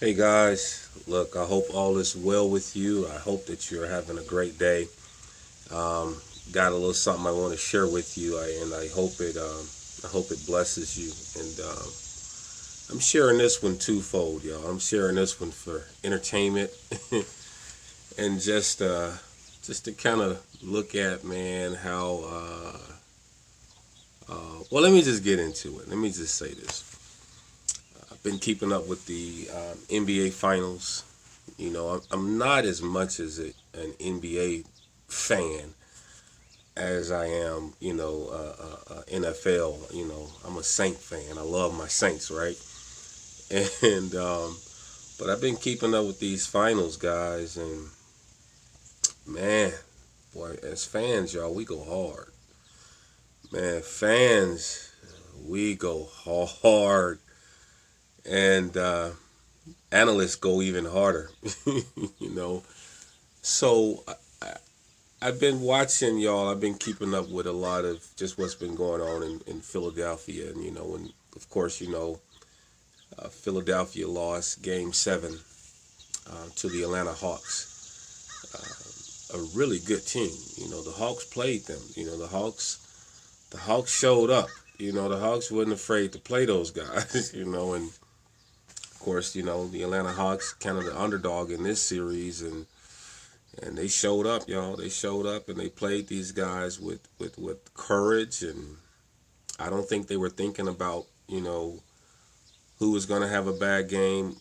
Hey guys, look, I hope all is well with you. I hope that you're having a great day. Um, got a little something I want to share with you, and I hope it blesses you. And I'm sharing this one twofold, y'all. I'm sharing this one for entertainment and just to kind of look at, man, how. Well, let me just get into it. Let me just say this. I've been keeping up with the NBA Finals. I'm not as much as an NBA fan as I am, NFL. I'm a Saint fan. I love my Saints, right? And but I've been keeping up with these finals, guys, and man, boy, as fans, y'all, we go hard. Man, fans, we go hard, and analysts go even harder. you know, so I've been watching y'all. I've been keeping up with a lot of just what's been going on in Philadelphia, and and of course, Philadelphia lost Game 7 to the Atlanta Hawks, a really good team. The Hawks played them. The Hawks showed up. The Hawks wasn't afraid to play those guys. And of course, the Atlanta Hawks kind of the underdog in this series, and they showed up, y'all. They showed up and they played these guys with courage. And I don't think they were thinking about, who was going to have a bad game,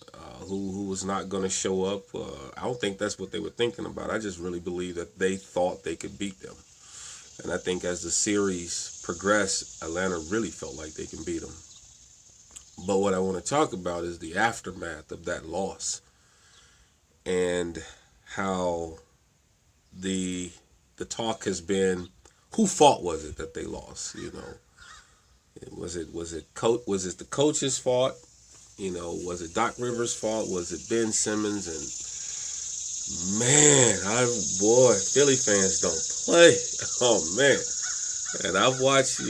who was not going to show up. I don't think that's what they were thinking about. I just really believe that they thought they could beat them. And I think as the series progressed, Atlanta really felt like they can beat them. But what I want to talk about is the aftermath of that loss and how the talk has been, who fault was it that they lost? Was it the coach's fault? Was it Doc Rivers' fault? Was it Ben Simmons? And man, boy, Philly fans don't play. Oh man, and I've watched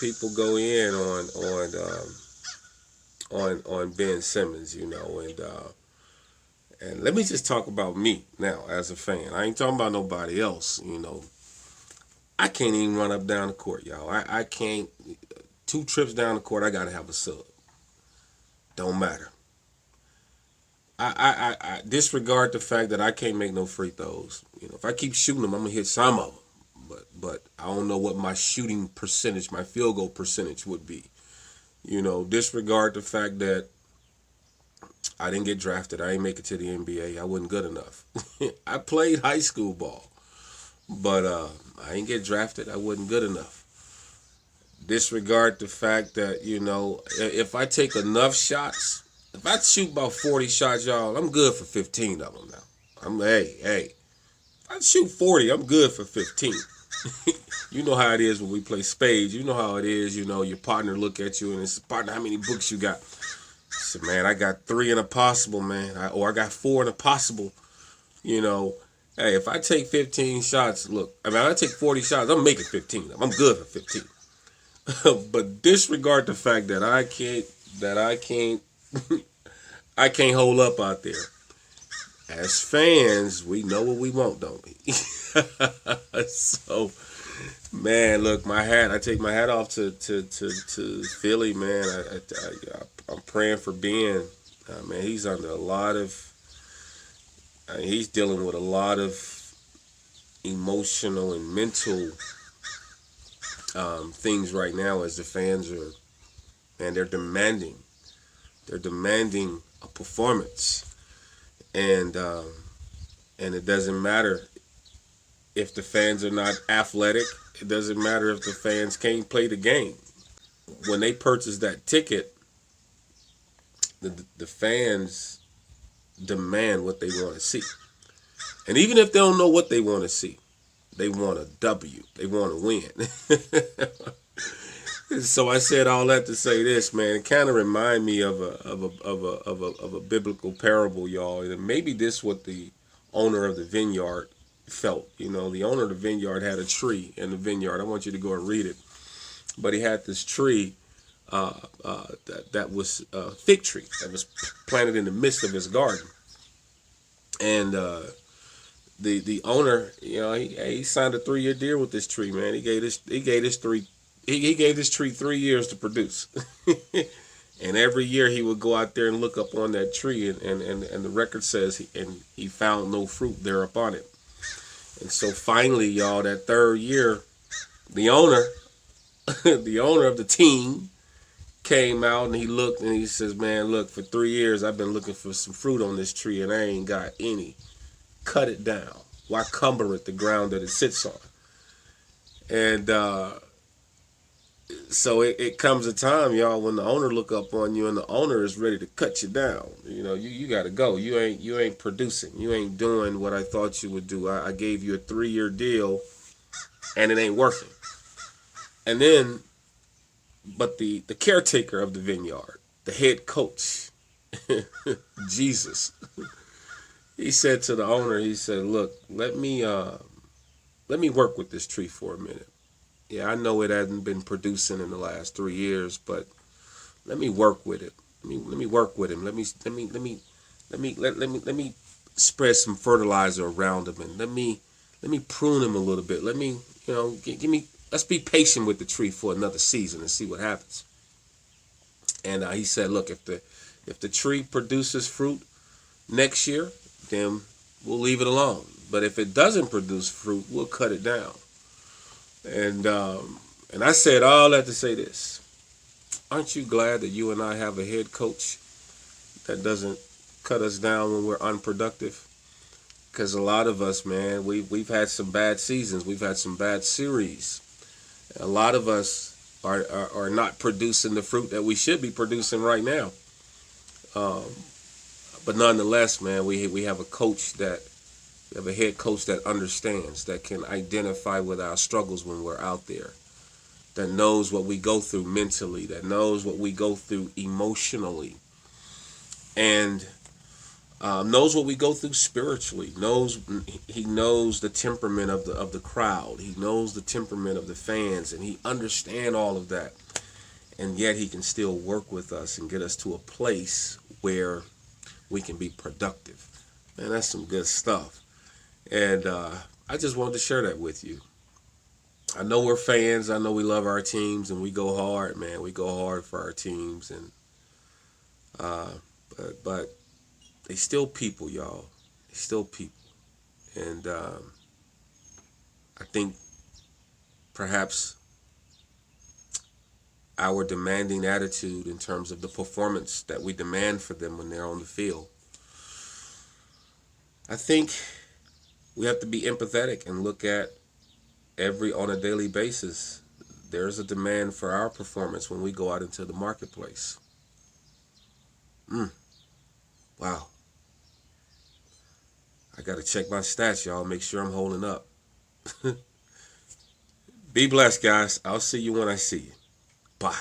people go in on Ben Simmons. And let me just talk about me now as a fan. I ain't talking about nobody else. I can't even run up down the court, y'all. I can't. 2 trips down the court, I gotta have a sub. Don't matter. I disregard the fact that I can't make no free throws. If I keep shooting them, I'm gonna hit some of them. But I don't know what my shooting percentage, my field goal percentage would be. Disregard the fact that I didn't get drafted. I ain't make it to the NBA. I wasn't good enough. I played high school ball, but I ain't get drafted. I wasn't good enough. Disregard the fact that if I take enough shots, if I shoot about 40 shots, y'all, I'm good for 15 of them now. Hey. If I shoot 40, I'm good for 15. You know how it is when we play spades. You know how it is. Your partner look at you and it's, partner, how many books you got? I said, man, I got 3 in a possible, man. Or I got 4 in a possible. Hey, if I take 15 shots, look, I take 40 shots, I'm making 15. I'm good for 15. But disregard the fact that I can't hold up out there. As fans, we know what we want, don't we? So, man, look, I take my hat off to Philly, man. I'm praying for Ben. Man, he's under a lot of, he's dealing with a lot of emotional and mental things right now as the fans are, and they're demanding a performance, and it doesn't matter if the fans are not athletic. It doesn't matter if the fans can't play the game. When they purchase that ticket, the fans demand what they want to see, and even if they don't know what they want to see, they want a W. They want to win. So I said all that to say this, man. It kind of remind me of a biblical parable, y'all. And maybe this what the owner of the vineyard felt. The owner of the vineyard had a tree in the vineyard. I want you to go and read it. But he had this tree that was a fig tree that was planted in the midst of his garden. And the owner, he signed a 3-year deal with this tree, man. He gave this tree 3 years to produce. And every year he would go out there and look up on that tree, and the record says he found no fruit there upon it. And so finally, y'all, that 3rd year, the owner, the owner of the team, came out and he looked and he says, "Man, look, for 3 years I've been looking for some fruit on this tree and I ain't got any. Cut it down. Why cumber it the ground that it sits on?" And so it comes a time, y'all, when the owner look up on you and the owner is ready to cut you down. You got to go. You ain't producing. You ain't doing what I thought you would do. I gave you a 3-year deal, and it ain't working. And then, but the caretaker of the vineyard, the head coach, Jesus, he said to the owner, he said, "Look, let me work with this tree for a minute. Yeah, I know it hasn't been producing in the last 3 years, but let me work with it. Let me work with him. Let me spread some fertilizer around him, and let me prune him a little bit. Let me, give me. Let's be patient with the tree for another season and see what happens." And he said, "Look, if the tree produces fruit next year, then we'll leave it alone. But if it doesn't produce fruit, we'll cut it down." And I said all that to say this: aren't you glad that you and I have a head coach that doesn't cut us down when we're unproductive? Because a lot of us, man, we've had some bad seasons, we've had some bad series. A lot of us are not producing the fruit that we should be producing right now. Um, but nonetheless, man, we have a coach that we have a head coach that understands, that can identify with our struggles when we're out there, that knows what we go through mentally, that knows what we go through emotionally, and knows what we go through spiritually. He knows the temperament of the crowd. He knows the temperament of the fans, and he understands all of that. And yet he can still work with us and get us to a place where we can be productive. Man, that's some good stuff. And I just wanted to share that with you. I know we're fans. I know we love our teams, and we go hard, man. We go hard for our teams, and but they still people, y'all. They still people, and I think perhaps our demanding attitude in terms of the performance that we demand for them when they're on the field, I think we have to be empathetic and look at on a daily basis. There's a demand for our performance when we go out into the marketplace. Wow. I got to check my stats, y'all. Make sure I'm holding up. Be blessed, guys. I'll see you when I see you. Bye.